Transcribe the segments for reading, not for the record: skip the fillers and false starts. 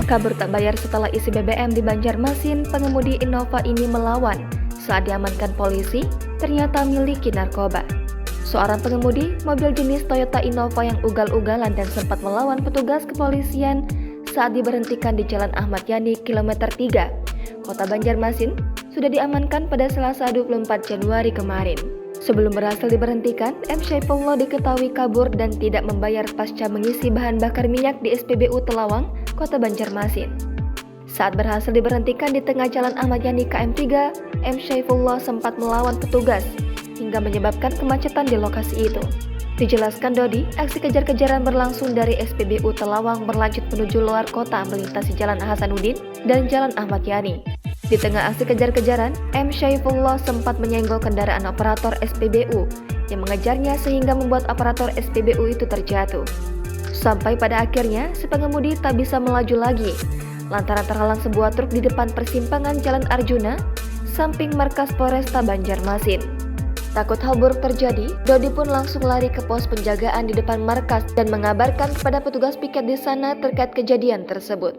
Kabur tak bayar setelah isi BBM di Banjarmasin, pengemudi Innova ini melawan. Saat diamankan polisi, ternyata miliki narkoba. Seorang pengemudi mobil jenis Toyota Innova yang ugal-ugalan dan sempat melawan petugas kepolisian saat diberhentikan di Jalan Ahmad Yani, kilometer 3, Kota Banjarmasin, sudah diamankan pada Selasa 24 Januari kemarin. Sebelum berhasil diberhentikan, M. Syaifullah diketahui kabur dan tidak membayar pasca mengisi bahan bakar minyak di SPBU Telawang, Kota Banjarmasin. Saat berhasil diberhentikan di tengah Jalan Ahmad Yani KM 3, M. Syaifullah sempat melawan petugas hingga menyebabkan kemacetan di lokasi itu. Dijelaskan Dodi, aksi kejar-kejaran berlangsung dari SPBU Telawang berlanjut menuju luar kota melintasi Jalan Hasanuddin dan Jalan Ahmad Yani. Di tengah aksi kejar-kejaran, M. Syaifullah sempat menyenggol kendaraan operator SPBU yang mengejarnya sehingga membuat operator SPBU itu terjatuh. Sampai pada akhirnya, si pengemudi tak bisa melaju lagi lantaran terhalang sebuah truk di depan persimpangan Jalan Arjuna, samping markas Polresta Banjarmasin. Takut hal buruk terjadi, Dodi pun langsung lari ke pos penjagaan di depan markas dan mengabarkan kepada petugas piket di sana terkait kejadian tersebut.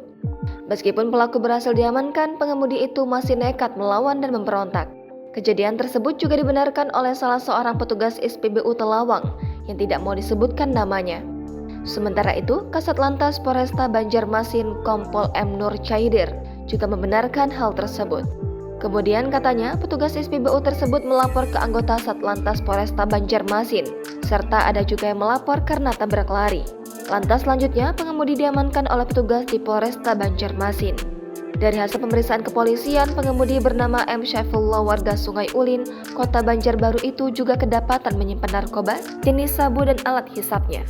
Meskipun pelaku berhasil diamankan, pengemudi itu masih nekat melawan dan memberontak. Kejadian tersebut juga dibenarkan oleh salah seorang petugas SPBU Telawang yang tidak mau disebutkan namanya. Sementara itu, Kasat Lantas Polresta Banjarmasin Kompol M. Nur Caidir juga membenarkan hal tersebut. Kemudian katanya petugas SPBU tersebut melapor ke anggota Satlantas Polresta Banjarmasin, serta ada juga yang melapor karena tabrak lari. Lantas selanjutnya pengemudi diamankan oleh petugas di Polresta Banjarmasin. Dari hasil pemeriksaan kepolisian, pengemudi bernama M. Syaifullah warga Sungai Ulin, Kota Banjarbaru itu juga kedapatan menyimpan narkoba, jenis sabu dan alat hisapnya.